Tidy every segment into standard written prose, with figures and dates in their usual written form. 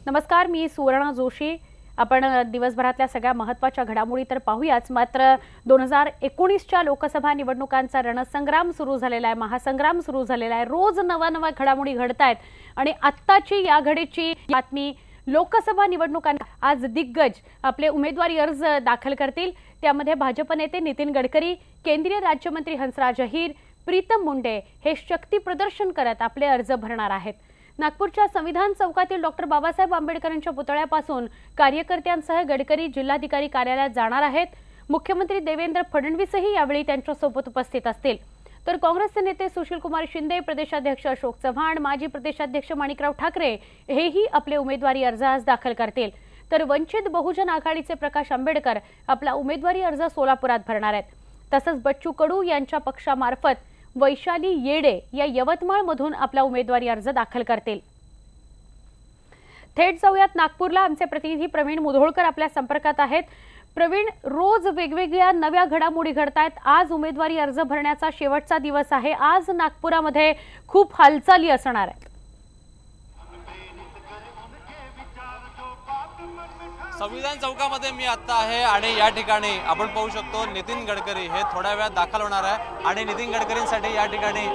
नमस्कार, मी सुवर्णा जोशी। आपण दिवसभरातल्या सगळ्या महत्त्वाच्या घडामोडी तर पाहूयाच, मात्र 2019च्या लोकसभा निवडणुकांचा रणसंग्राम सुरू झालेला आहे, महासंग्राम सुरू झालेला आहे। रोज नवा घडामोडी घडतायत आणि आत्ताची या घडीची बातमी लोकसभा निवडणुकांना आज दिग्गज आपले उमेदवारी अर्ज दाखल करतील। त्यामध्ये भाजप नेते नितीन गडकरी, केंद्रीय राज्यमंत्री हंसराज अहीर, प्रीतम मुंडे हे शक्ती प्रदर्शन करत आपले अर्ज भरणार आहेत। नागपूरच्या संविधान चौकातील डॉक्टर बाबासाहेब आंबेडकरांच्या पुतळ्यापासून कार्यकर्त्यांसह गडकरी जिल्हाधिकारी कार्यालयात जाणार आहेत। मुख्यमंत्री देवेंद्र फडणवीसही यावेळी त्यांच्यासोबत उपस्थित असतील। तर काँग्रेसचे नेते सुशील कुमार शिंदे, प्रदेशाध्यक्ष अशोक चव्हाण, माजी प्रदेशाध्यक्ष माणिकराव ठाकरे हेही आपले उमेदवारी अर्ज आज दाखल करतील। तर वंचित बहुजन आघाडीचे प्रकाश आंबेडकर आपला उमेदवारी अर्ज सोलापुरात भरणार आहेत। तसंच बच्चू कडू यांच्या पक्षामार्फत वैशाली येडे या यवतमाळमधून आपला उमेदवारी अर्ज दाखल करतील। थेट जाऊयात नागपूरला, आमचे प्रतिनिधी प्रवीण मुधोळकर आपल्या संपर्कात आहेत। प्रवीण, रोज वेगवेगळ्या नव्या घडामोडी घडतायत। आज उमेदवारी अर्ज भरण्याचा शेवटचा दिवस आहे। आज नागपुरामध्ये खूप हालचाली असणार आहेत। संविधान चौकामध्ये मी आता आहे आणि या ठिकाणी आपण पाहू शकतो नितीन गडकरी हे थोड्या वेळात दाखल होणार आहे आणि नितीन गडकरींसाठी या ठिकाणी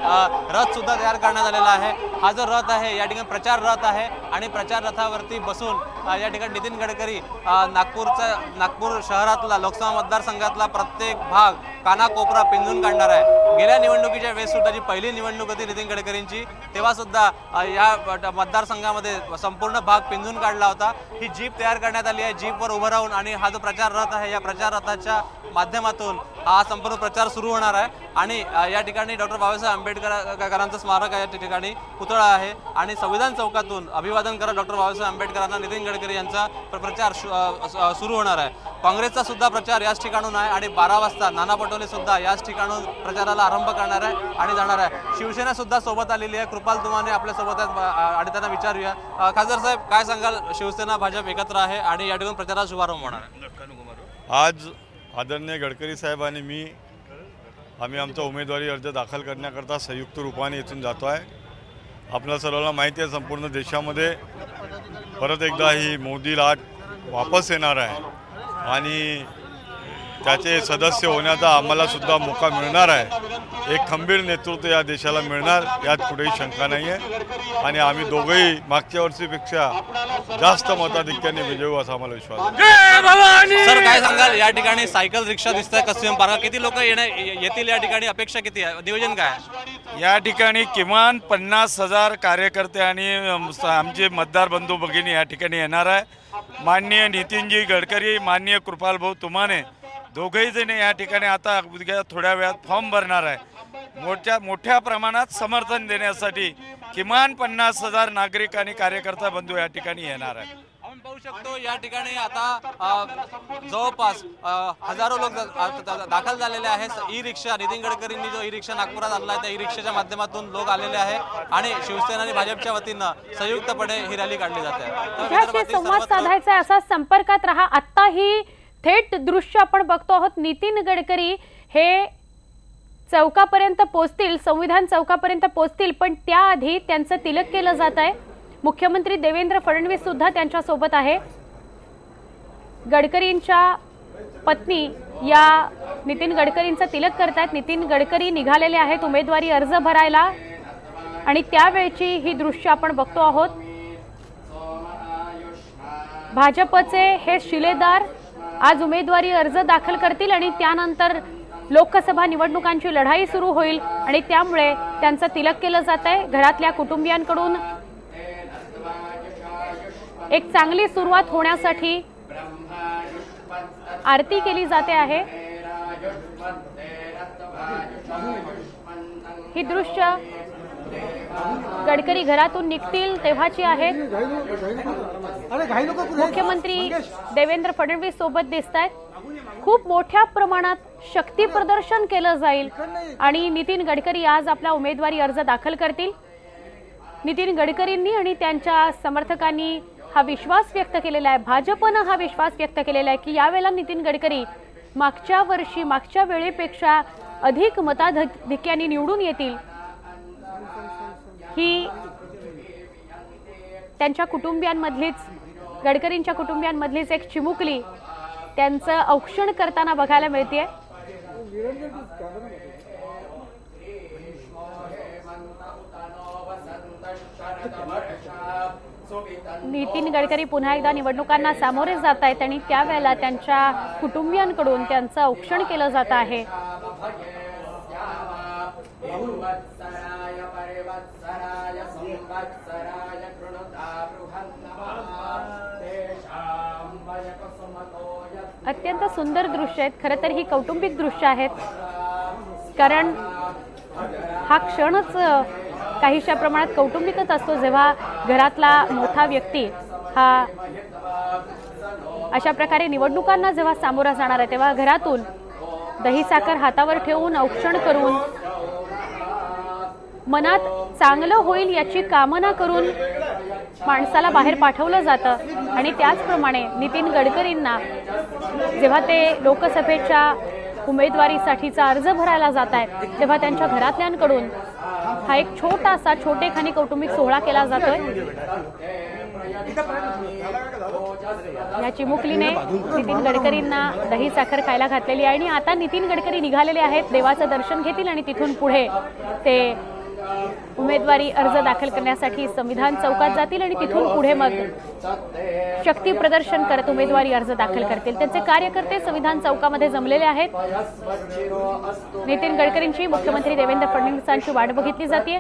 रथ सुद्धा तयार करण्यात आलेला आहे। हा जो रथ आहे या ठिकाणी प्रचार रथ आहे आणि प्रचार रथावरती बसून या ठिकाणी नितीन गडकरी नागपूर शहरातला लोकसभा मतदारसंघातला प्रत्येक भाग कानाकोपरा पिंजून काढणार आहे। गेल्या निवडणुकीच्या वेळेस सुद्धा जी पहिली निवडणूक होती नितीन गडकरींची, तेव्हा सुद्धा या मतदारसंघामध्ये संपूर्ण भाग पिंजून काढला होता। ही जीप तयार करण्यात आली आहे। जीपवर उभं राहून आणि हा जो प्रचार रथ आहे या प्रचार रथाच्या माध्यमातून हा संपूर्ण प्रचार सुरू होणार आहे। आणि या ठिकाणी डॉक्टर बाबासाहेब आंबेडकरांचं स्मारक आहे, त्या ठिकाणी पुतळा आहे आणि संविधान चौकातून अभिवादन करत डॉक्टर बाबासाहेब आंबेडकरांना नितीन गडकरी यांचा प्रचार सुरू होणार आहे। काँग्रेसचा सुद्धा प्रचार याच ठिकाणून आहे आणि 12 वाजता नाना पटोले सुद्धा याच ठिकाणून प्रचाराला आरंभ करणार आहे आणि जाणार आहे। शिवसेना सुद्धा सोबत आलेली आहे, कृपाल तुमाने आपल्या सोबत आहेत आणि त्यांना विचारूया। खासदार साहेब, काय सांगाल? शिवसेना भाजप एकत्र आहे आणि या ठिकाणी प्रचाराचा शुभारंभ होणार आहे। आज आदरणीय गडकरी साहेब आणि मी आम्ही आमचा उमेदवारी अर्ज दाखल करण्याकरता संयुक्त रूपाने इथून जातो आहे। आपल्या सर्वांना माहिती आहे, संपूर्ण देशामध्ये परत एकदा ही मोदी लाट वापस येणार आहे आणि त्याचे सदस्य होण्याचा आम्हाला सुद्धा मौका मिळणार आहे। एक खंबीर नेतृत्व या देशाला मिळणार, यात कुठेही शंका नाही आहे आणि आम्ही दोघेही मागच्या वर्षीपेक्षा जास्त मताधिक्याने विजयी होऊ असा आम्हाला विश्वास आहे। सर, काय सांगाल? या ठिकाणी सायकल रिक्षा दिसतात कस्टम पार्क, किती लोक येतील? या ठिकाणी अपेक्षा किती आहे? नियोजन काय? या ठिकाणी किमान 50,000 कार्यकर्ते आणि आमचे मतदार बंधू भगिनी या ठिकाणी येणार आहे। माननीय नितीनजी गडकरी, माननीय कृपाल भाऊ तुमाने दोघेही जण या ठिकाणी आता थोड्या वेळात फॉर्म भरणार आहे। मोठ्या प्रमाणात समर्थन देण्यासाठी किमान 50,000 नागरिक आणि कार्यकर्ता बंधू या ठिकाणी येणार आहे। आपण पाहू शकतो या ठिकाणी आता जवळपास हजारो लोक दाखल झालेले आहेत। ई रिक्षा, नितीन गडकरींनी जो ई रिक्षा नागपुरात आणला आहे त्या ई रिक्षाच्या माध्यमातून लोक आलेले आहे आणि शिवसेना आणि भाजपच्या वतीनं संयुक्तपणे ही रॅली काढली जाते। संवाद साधायचा, असा संपर्कात रहा। आता ही थेट दृश्य आपण बघतो आहोत। नितीन गडकरी हे चौकापर्यंत पोहोचतील, संविधान चौकापर्यंत पोहोचतील, पण त्याआधी त्यांचं तिलक केलं जात आहे। मुख्यमंत्री देवेंद्र फडणवीस सुद्धा त्यांच्या सोबत आहे। गडकरींच्या पत्नी या नितीन गडकरींचं तिलक करतायत। नितीन गडकरी निघालेले आहेत उमेदवारी अर्ज भरायला आणि त्यावेळची ही दृश्य आपण बघतो आहोत। भाजपचे हे शिलेदार आज उमेदवारी अर्ज दाखल करतील आणि त्यानंतर लोकसभा निवडणुकांची लढाई सुरू होईल आणि त्यामुळे त्यांचं तिलक केलं जात आहे। घरातल्या कुटुंबियांकडून एक चांगली सुरुवात होण्यासाठी आरती केली जाते आहे। ही दृश्य गडकरी घरातून निघतील तेव्हाची आहेत। मुख्यमंत्री देवेंद्र फडणवीस सोबत दिसतायत। खूप मोठ्या प्रमाणात शक्ती प्रदर्शन केलं जाईल आणि नितीन गडकरी आज आपला उमेदवारी अर्ज दाखल करतील। नितीन गडकरींनी आणि त्यांच्या समर्थकांनी हा विश्वास व्यक्त केलेला आहे, भाजपनं हा विश्वास व्यक्त केलेला आहे की यावेळेला नितीन गडकरी मागच्या वेळेपेक्षा अधिक मताधिक्याने निवडून येतील। ही त्यांच्या कुटुंबियांमधलीच, गडकरींच्या कुटुंबियांमधलीच एक चिमुकली त्यांचं औक्षण करताना बघायला मिळतेय. नितीन गडकरी पुन्हा एकदा निवडणुकांना सामोरे जात आहेत आणि त्यावेळेला त्यांच्या कुटुंबियांकडून त्यांचं औक्षण केलं जात आहे. अत्यंत सुंदर दृश्य आहेत. खरं तर ही कौटुंबिक दृश्य आहेत, कारण हा क्षणच काहीशा प्रमाणात कौटुंबिकच असतो, जेव्हा घरातला मोठा व्यक्ती हा अशा प्रकारे निवडणुकांना जेव्हा सामोरा जाणार आहे, तेव्हा घरातून दही साखर हातावर ठेवून औक्षण करून मनात चांगलं होईल याची कामना करून माणसाला बाहेर पाठवलं जातं. आणि त्याचप्रमाणे नितीन गडकरींना जेव्हा ते लोकसभेच्या उमेदवारीसाठीचा अर्ज भरायला जात आहेत, तेव्हा त्यांच्या घरातल्यांकडून हा एक छोटेखानी कौटुंबिक सोहळा केला जातोय. या चिमुकलीने नितीन गडकरींना दही साखर खायला घातलेली आहे आणि आता नितीन गडकरी निघालेले आहेत, देवाचं दर्शन घेतील आणि तिथून पुढे ते उमेदवारी अर्ज दाखल करण्यासाठी संविधान चौकात जातील आणि तिथून पुढे मग शक्ती प्रदर्शन करत उमेदवारी अर्ज दाखल करतील. त्यांचे कार्यकर्ते संविधान चौकामध्ये जमलेले आहेत. नितीन गडकरींची मुख्यमंत्री देवेंद्र फडणवीसांची वाट बघितली जाते.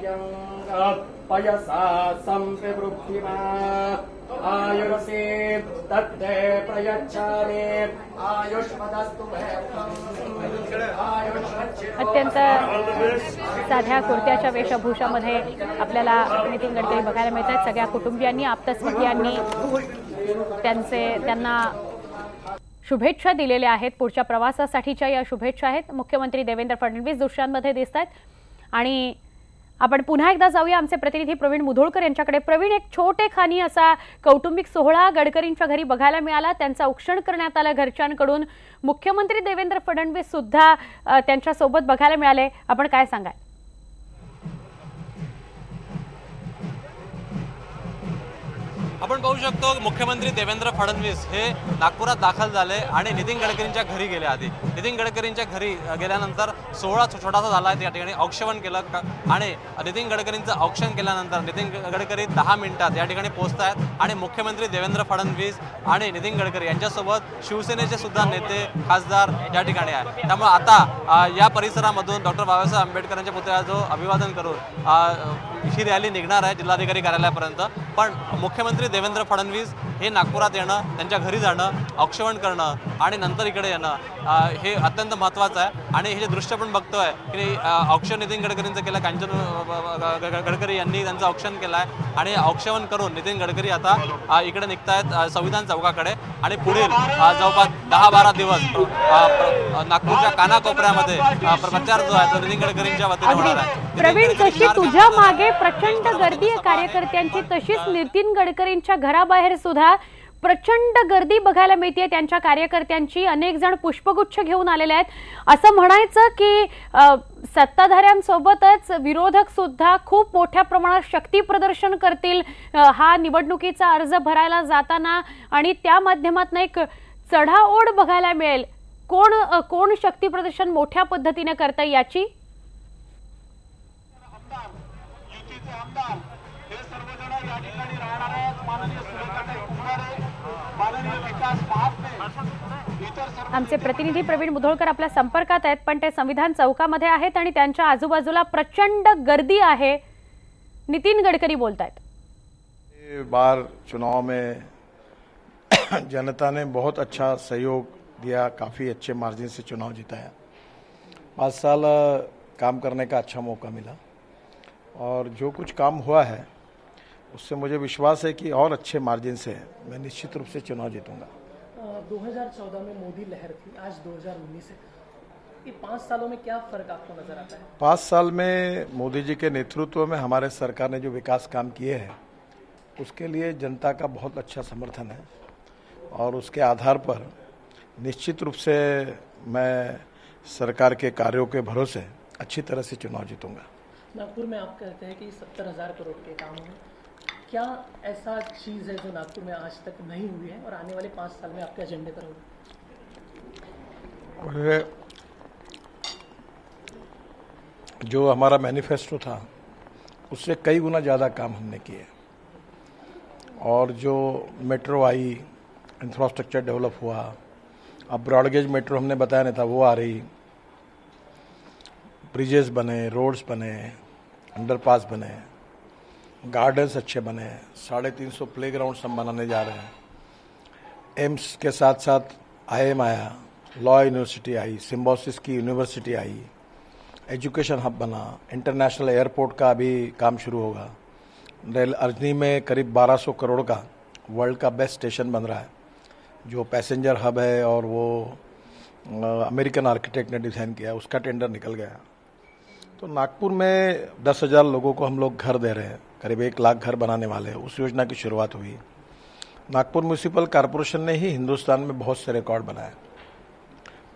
अत्यंत साध्या कुर्त्याच्या वेशभूषामध्ये आपल्याला नितीन गडकरी बघायला मिळतात. सगळ्या कुटुंबियांनी, आप्तस्वकीयांनी त्यांना शुभेच्छा दिलेल्या आहेत. पुढच्या प्रवासासाठीच्या या शुभेच्छा आहेत. मुख्यमंत्री देवेंद्र फडणवीस दृश्यांमध्ये दिसत आहेत. आणि आपण पुन्हा एकदा जाऊया आमचे प्रतिनिधी प्रवीण मुधोळकर यांच्याकडे. प्रवीण, एक छोटेखानी असा कौटुंबिक सोहळा गडकरींच्या घरी बघायला मिळाला, त्यांचं औक्षण करण्यात आलं घरच्यांकडून. मुख्यमंत्री देवेंद्र फडणवीस सुद्धा त्यांच्यासोबत बघायला मिळाले. आपण काय सांगाल? आपण पाहू शकतो मुख्यमंत्री देवेंद्र फडणवीस हे नागपुरात दाखल झाले आणि नितीन गडकरींच्या घरी गेले. आधी नितीन गडकरींच्या घरी गेल्यानंतर सोहळा छोटासा झाला आहे. त्या ठिकाणी औक्षण केलं आणि नितीन गडकरींचं औक्षण केल्यानंतर नितीन गडकरी 10 मिनिटात या ठिकाणी पोहोचत आहेत आणि मुख्यमंत्री देवेंद्र फडणवीस आणि नितीन गडकरी यांच्यासोबत शिवसेनेचे सुद्धा नेते, खासदार या ठिकाणी आहेत. त्यामुळे आता या परिसरामधून डॉक्टर बाबासाहेब आंबेडकरांच्या पुतळ्याचं अभिवादन करून ही रॅली निघणार आहे जिल्हाधिकारी कार्यालयापर्यंत. पण मुख्यमंत्री देवेंद्र फडणवीस हे नागपुरात येणं, त्यांच्या घरी जाणं, औक्षण करणं आणि नंतर इकडे येणं हे अत्यंत महत्त्वाचं आहे. आणि हे जे दृश्य पण बघतोय की औक्षण नितीन गडकरींचं केलं, कांचन गडकरी यांनी त्यांचं औक्षण केलं आहे आणि औक्षण करून नितीन गडकरी आता इकडे निघतायत संविधान चौकाकडे. आणि पुढील जवळपास 10-12 दिवस नागपूरच्या कानाकोपऱ्यामध्ये प्रचार जो आहे तो नितीन गडकरींच्या वतीने होणार आहे. प्रवीण, जशी तुझ्या मागे प्रचंड गर्दी आहे कार्यकर्त्यांची, तशीच नितीन गडकरींच्या घराबाहेर सुद्धा प्रचंड गर्दी बघायला मिळते त्यांच्या कार्यकर्त्यांची. अनेक जण पुष्पगुच्छ घेऊन आलेले आहेत. असं म्हणायचं की सत्ताधाऱ्यांसोबतच विरोधक सुद्धा खूप मोठ्या प्रमाणात शक्ती प्रदर्शन करतील हा निवडणुकीचा अर्ज भरायला जाताना आणि त्या माध्यमातून एक चढाओढ बघायला मिळेल. कोण शक्ती प्रदर्शन मोठ्या पद्धतीने करतं याची? आमचे प्रतिनिधी प्रवीण मुधोळकर आपल्या संपर्कात आहेत, पण ते संविधान चौकामध्ये आहेत आणि त्यांच्या आजूबाजूला प्रचंड गर्दी आहे. नितीन गडकरी बोलतायत. बार चुनाव में जनता ने बहुत अच्छा सहयोग दिया, काफ़ी अच्छे मार्जिन से चुनाव जिताया. 5 साल काम करने का अच्छा मौका मिला और जो कुछ काम हुआ है उससे मुझे विश्वास है कि और अच्छे मार्जिन से मैं निश्चित रूप से चुनाव जीतूंगा. 2014 में मोदी लहर थी, आज 2019 है. ये 5 सालों में क्या फर्क आपको नजर आता है? 5 साल में मोदी जी के नेतृत्व में हमारे सरकार ने जो विकास काम किए हैं उसके लिए जनता का बहुत अच्छा समर्थन है और उसके आधार पर निश्चित रूप से मैं सरकार के कार्यों के भरोसे अच्छी तरह से चुनाव जीतूंगा. नागपुर में आप कहते हैं कि 70,000 करोड़ के काम हैं. क्या ऐसा चीज़ है जो नागपुर में आज तक नहीं हुई है और आने वाले 5 साल में आपके एजेंडे पर होगी? जो हमारा मैनिफेस्टो था उससे कई गुना ज़्यादा काम हमने किए और जो मेट्रो आई, इंफ्रास्ट्रक्चर डेवलप हुआ, अब ब्रॉडगेज मेट्रो हमने बताया नहीं था, वो आ रही, ब्रिजेस बने, रोड्स बने, अंडरपास बने, गार्डन्स अच्छे बने, 350 प्लेग्राउंड्स हम बनाने जा रहे हैं। एम्स के साथ साथ IIM आया, लॉ यूनिवर्सिटी आई, सिम्बोसिस की यूनिवर्सिटी आई, एजुकेशन हब बना, इंटरनेशनल एयरपोर्ट का अभी काम शुरू होगा। रेल अजनी में करीब 1200 करोड़ का वर्ल्ड का बेस्ट स्टेशन बन रहा है, जो पैसेंजर हब है और वो अमेरिकन आर्किटेक्ट ने डिज़ाइन किया, उसका टेंडर निकल गया। तो नागपुर में 10,000 लोगों को हम लोग घर दे रहे हैं, करीब 1 लाख घर बनाने वाले हैं। उस योजना की शुरुआत हुई। नागपुर म्यूनिसिपल कॉरपोरेशन ने ही हिंदुस्तान में बहुत से रिकॉर्ड बनाए।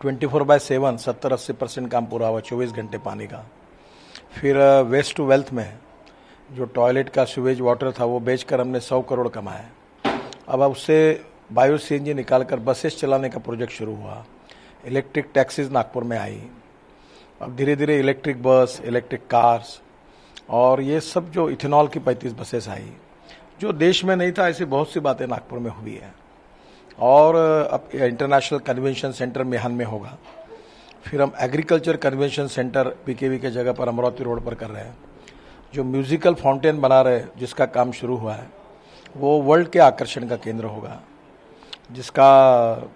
24/7 70-80% काम पूरा हुआ, 24 घंटे पानी का। फिर वेस्ट टू वेल्थ में जो टॉयलेट का सीवेज वाटर था वो बेचकर हमने 100 करोड़ कमाए। अब उससे बायो CNG निकालकर बसेस चलाने का प्रोजेक्ट शुरू हुआ। इलेक्ट्रिक टैक्सीज नागपुर में आई। अब धीरे धीरे इलेक्ट्रिक बस, इलेक्ट्रिक कार्स और ये सब जो इथेनॉल की 35 बसेस आई, जो देश में नहीं था। ऐसी बहुत सी बातें नागपुर में हुई है। और अब इंटरनेशनल कन्वेंशन सेंटर मिहान में होगा। फिर हम एग्रीकल्चर कन्वेंशन सेंटर PKV के जगह पर अमरावती रोड पर कर रहे हैं। जो म्यूजिकल फाउंटेन बना रहे हैं, जिसका काम शुरू हुआ है, वो वर्ल्ड के आकर्षण का केंद्र होगा, जिसका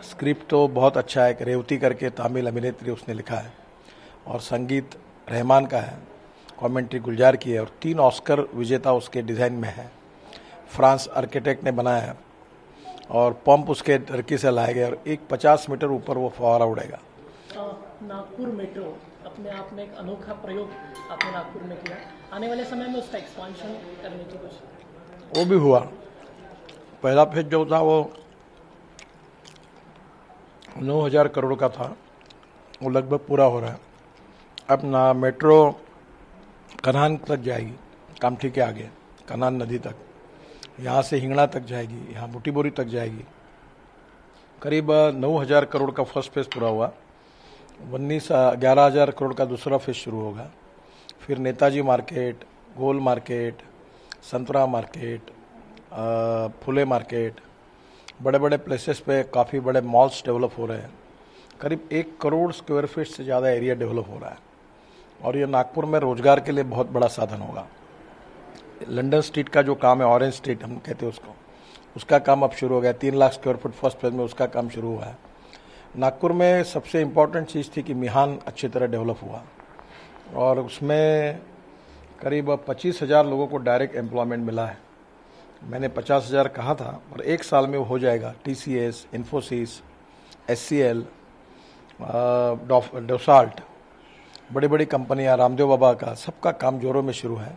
स्क्रिप्ट तो बहुत अच्छा है। रेवती करके तमिल अभिनेत्री उसने लिखा है और संगीत रहमान का है, कमेंट्री गुलजार की है और 3 ऑस्कर विजेता उसके डिज़ाइन में है। फ्रांस आर्किटेक्ट ने बनाया है और पंप उसके टर्की से लाए गए और एक 50 मीटर ऊपर वो फवारा उड़ेगा। नागपुर मेट्रो अपने आप में एक अनोखा प्रयोग आपने नागपुर में किया। आने वाले समय में उसका एक्सपांशन करने की कोशिश? वो भी हुआ। पहला फेज जो था वो 9,000 करोड़ का था, वो लगभग पूरा हो रहा है। अब ना मेट्रो कनान तक जाएगी, कामठी के आगे कनान नदी तक, यहाँ से हिंगणा तक जाएगी, यहाँ बुटीबोरी तक जाएगी। करीब 9,000 करोड़ का फर्स्ट फेज पूरा हुआ। 11,000 करोड़ का दूसरा फेज शुरू होगा। फिर नेताजी मार्केट, गोल मार्केट, संतरा मार्केट, फुले मार्केट, बड़े बड़े प्लेसेस पे काफ़ी बड़े मॉल्स डेवलप हो रहे हैं। करीब 1 करोड़ स्क्वायर फीट से ज़्यादा एरिया डेवलप हो रहा है और ये नागपुर में रोजगार के लिए बहुत बड़ा साधन होगा। लंदन स्ट्रीट का जो काम है, ऑरेंज स्ट्रीट हम कहते हैं उसको, उसका काम अब शुरू हो गया। 3 lakh square foot first phase में उसका काम शुरू हुआ है। नागपुर में सबसे इम्पॉर्टेंट चीज़ थी कि मिहान अच्छी तरह डेवलप हुआ और उसमें करीब 25,000 लोगों को डायरेक्ट एम्प्लॉयमेंट मिला है। मैंने 50,000 कहा था और 1 साल में वो हो जाएगा। TCS, इन्फोसिस, SCL, डोसाल्ट, बड़ी बड़ी कंपनियां, रामदेव बाबा का, सबका काम जोरों में शुरू है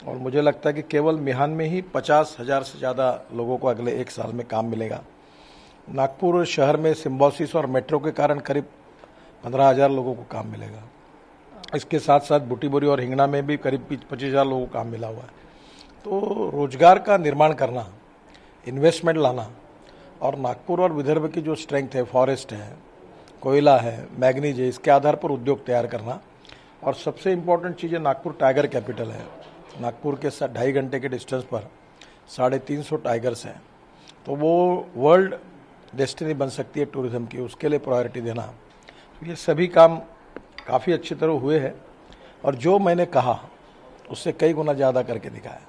और मुझे लगता है कि केवल मिहान में ही 50,000 से ज़्यादा लोगों को अगले 1 साल में काम मिलेगा। नागपुर शहर में सिम्बोसिस और मेट्रो के कारण करीब 15,000 लोगों को काम मिलेगा। इसके साथ साथ बुटीबोरी और हिंगणा में भी करीब 25,000 लोगों को काम मिला हुआ है। तो रोजगार का निर्माण करना, इन्वेस्टमेंट लाना और नागपुर और विदर्भ की जो स्ट्रेंथ है, फॉरेस्ट है, कोयला है, मैग्नीज है, इसके आधार पर उद्योग तैयार करना। और सबसे इम्पोर्टेंट चीज़ है, नागपुर टाइगर कैपिटल है। नागपुर के 2.5 घंटे के डिस्टेंस पर 350 टाइगर्स हैं। तो वो वर्ल्ड डेस्टिनी बन सकती है टूरिज्म की, उसके लिए प्रायोरिटी देना। ये सभी काम काफ़ी अच्छी तरह हुए हैं और जो मैंने कहा उससे कई गुना ज़्यादा करके दिखाया।